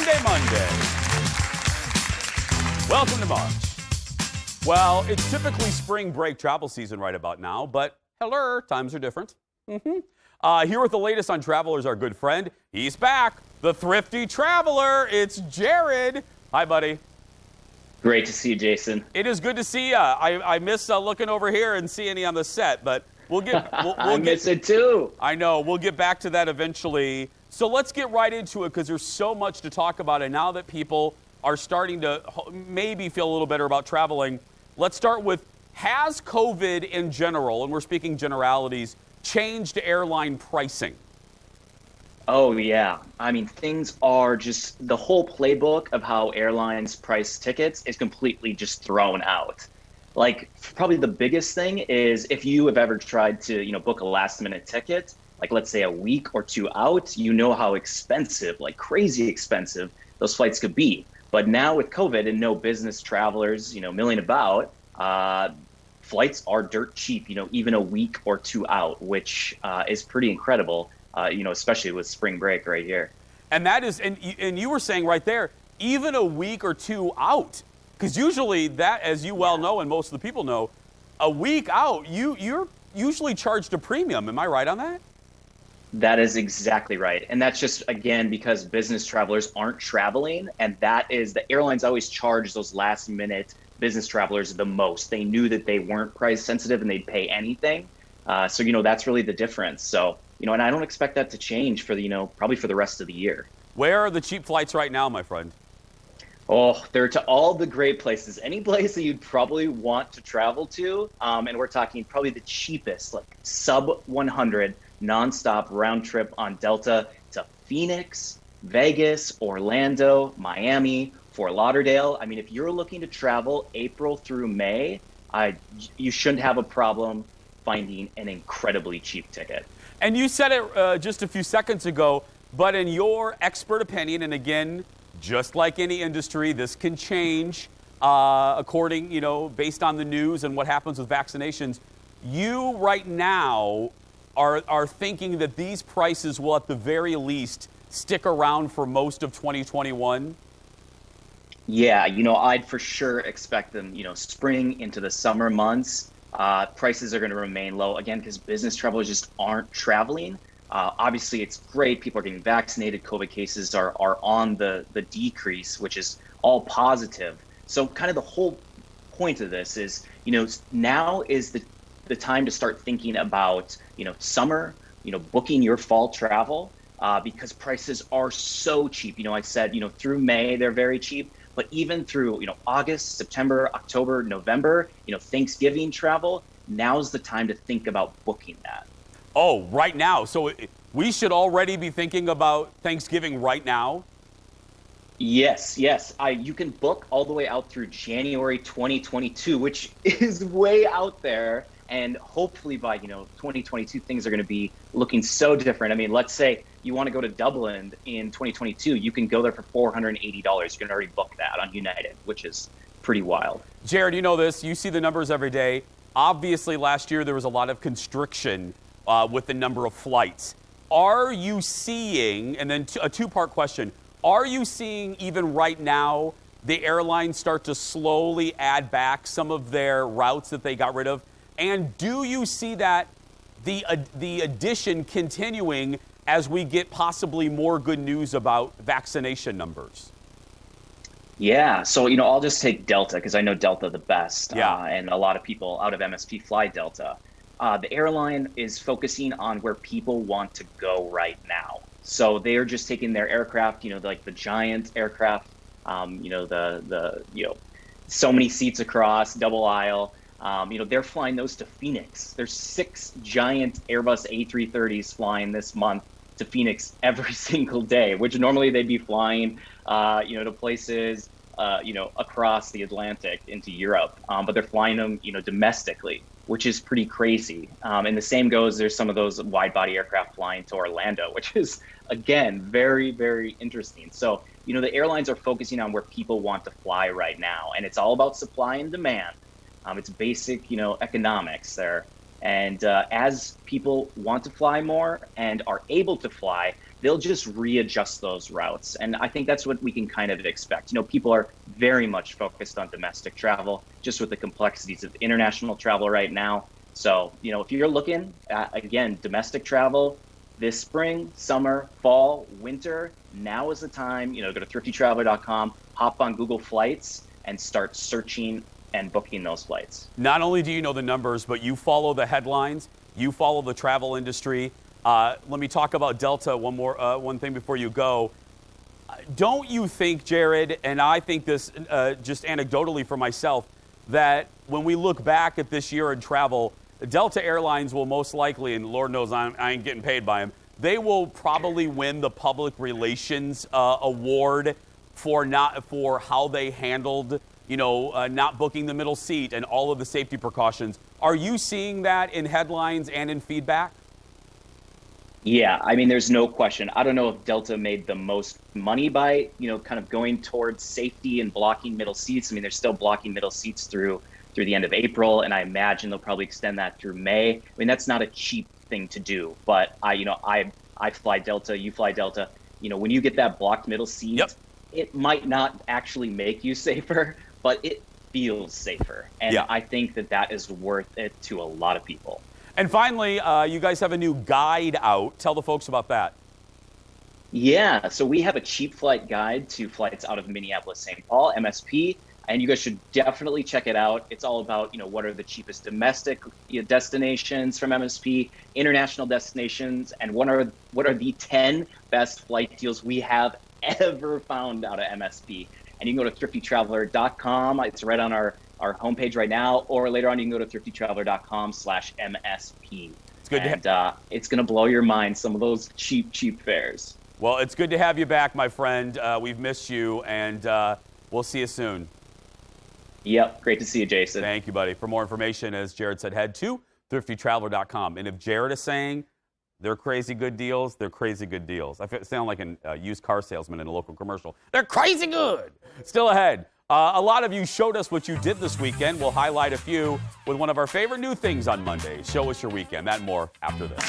Monday. Welcome to March. Well, it's typically spring break travel season right about now, but hello, times are different. Here with the latest on travelers, our good friend. He's back, the Thrifty Traveler. It's Jared. Hi, buddy. Great to see you, Jason. It is good to see you. I miss looking over here and seeing you on the set, but we'll get. I miss it too. I know. We'll get back to that eventually. So let's get right into it because there's so much to talk about, and now that people are starting to maybe feel a little better about traveling, let's start with, has COVID in general, and we're speaking generalities, changed airline pricing? Oh, yeah. I mean, things are just, the whole playbook of how airlines price tickets is completely just thrown out. Like, probably the biggest thing is if you have ever tried to, book a last minute ticket, like let's say a week or two out, you know how expensive, like crazy expensive, those flights could be. But now with COVID and no business travelers, milling about, flights are dirt cheap, even a week or two out, which is pretty incredible. Especially with spring break right here. And that is, and you were saying right there, even a week or two out, because usually that, as you well know, and most of the people know, a week out, you're usually charged a premium. Am I right on that? That is exactly right. And that's just, again, because business travelers aren't traveling. And that is, the airlines always charge those last minute business travelers the most. They knew that they weren't price sensitive and they'd pay anything. So that's really the difference. So, and I don't expect that to change for probably for the rest of the year. Where are the cheap flights right now, my friend? Oh, they're to all the great places. Any place that you'd probably want to travel to. And we're talking probably the cheapest, like sub 100 nonstop round trip on Delta to Phoenix, Vegas, Orlando, Miami, Fort Lauderdale. I mean, if you're looking to travel April through May, you shouldn't have a problem finding an incredibly cheap ticket. And you said it just a few seconds ago, but in your expert opinion, and again, just like any industry, this can change according, based on the news and what happens with vaccinations. You right now are thinking that these prices will at the very least stick around for most of 2021? Yeah, I'd for sure expect them, spring into the summer months. Prices are going to remain low, again, because business travelers just aren't traveling. Obviously, it's great. People are getting vaccinated. COVID cases are on the decrease, which is all positive. So kind of the whole point of this is, now is the time to start thinking about, summer, booking your fall travel because prices are so cheap. I said, through May, they're very cheap. But even through, August, September, October, November, Thanksgiving travel, now's the time to think about booking that. Oh, right now. So we should already be thinking about Thanksgiving right now? Yes. You can book all the way out through January 2022, which is way out there. And hopefully by, 2022, things are going to be looking so different. I mean, let's say you want to go to Dublin in 2022, you can go there for $480. You can already book that on United, which is pretty wild. Jared, you know this. You see the numbers every day. Obviously, last year there was a lot of constriction with the number of flights. Are you seeing, and then a two-part question, are you seeing even right now the airlines start to slowly add back some of their routes that they got rid of? And do you see that the addition continuing as we get possibly more good news about vaccination numbers? Yeah, so I'll just take Delta because I know Delta the best. Yeah. And a lot of people out of MSP fly Delta. The airline is focusing on where people want to go right now. So they are just taking their aircraft, like the giant aircraft, so many seats across, double aisle. They're flying those to Phoenix. There's 6 giant Airbus A330s flying this month to Phoenix every single day, which normally they'd be flying, to places, across the Atlantic into Europe. But they're flying them, domestically, which is pretty crazy. And the same goes, there's some of those wide body aircraft flying to Orlando, which is, again, very, very interesting. So, the airlines are focusing on where people want to fly right now. And it's all about supply and demand. It's basic, economics there. And as people want to fly more and are able to fly, they'll just readjust those routes. And I think that's what we can kind of expect. People are very much focused on domestic travel, just with the complexities of international travel right now. So, if you're looking at, again, domestic travel this spring, summer, fall, winter, now is the time. Go to thriftytraveler.com, hop on Google Flights, and start searching and booking those flights. Not only do you know the numbers, but you follow the headlines, you follow the travel industry. Let me talk about Delta one thing before you go. Don't you think, Jared, and I think this just anecdotally for myself, that when we look back at this year in travel, Delta Airlines will most likely, and Lord knows I ain't getting paid by them, they will probably win the public relations award for how they handled, not booking the middle seat and all of the safety precautions. Are you seeing that in headlines and in feedback? Yeah, there's no question. I don't know if Delta made the most money by, kind of going towards safety and blocking middle seats. They're still blocking middle seats through the end of April, and I imagine they'll probably extend that through May. That's not a cheap thing to do, but I fly Delta, you fly Delta. When you get that blocked middle seat, yep, it might not actually make you safer, but it feels safer. And yeah, I think that is worth it to a lot of people. And finally, you guys have a new guide out. Tell the folks about that. Yeah, so we have a cheap flight guide to flights out of Minneapolis, St. Paul, MSP, and you guys should definitely check it out. It's all about, what are the cheapest domestic destinations from MSP, international destinations, and what are the 10 best flight deals we have ever found out of MSP. And you can go to thriftytraveler.com. It's right on our homepage right now, or later on you can go to thriftytraveler.com/MSP. It's good it's going to blow your mind, some of those cheap fares. Well, it's good to have you back, my friend. We've missed you, and we'll see you soon. Yep, great to see you, Jason. Thank you, buddy. For more information, as Jared said, head to thriftytraveler.com. And if Jared is saying they're crazy good deals, they're crazy good deals. I sound like a used car salesman in a local commercial. They're crazy good. Still ahead. A lot of you showed us what you did this weekend. We'll highlight a few with one of our favorite new things on Monday. Show us your weekend. That and more after this.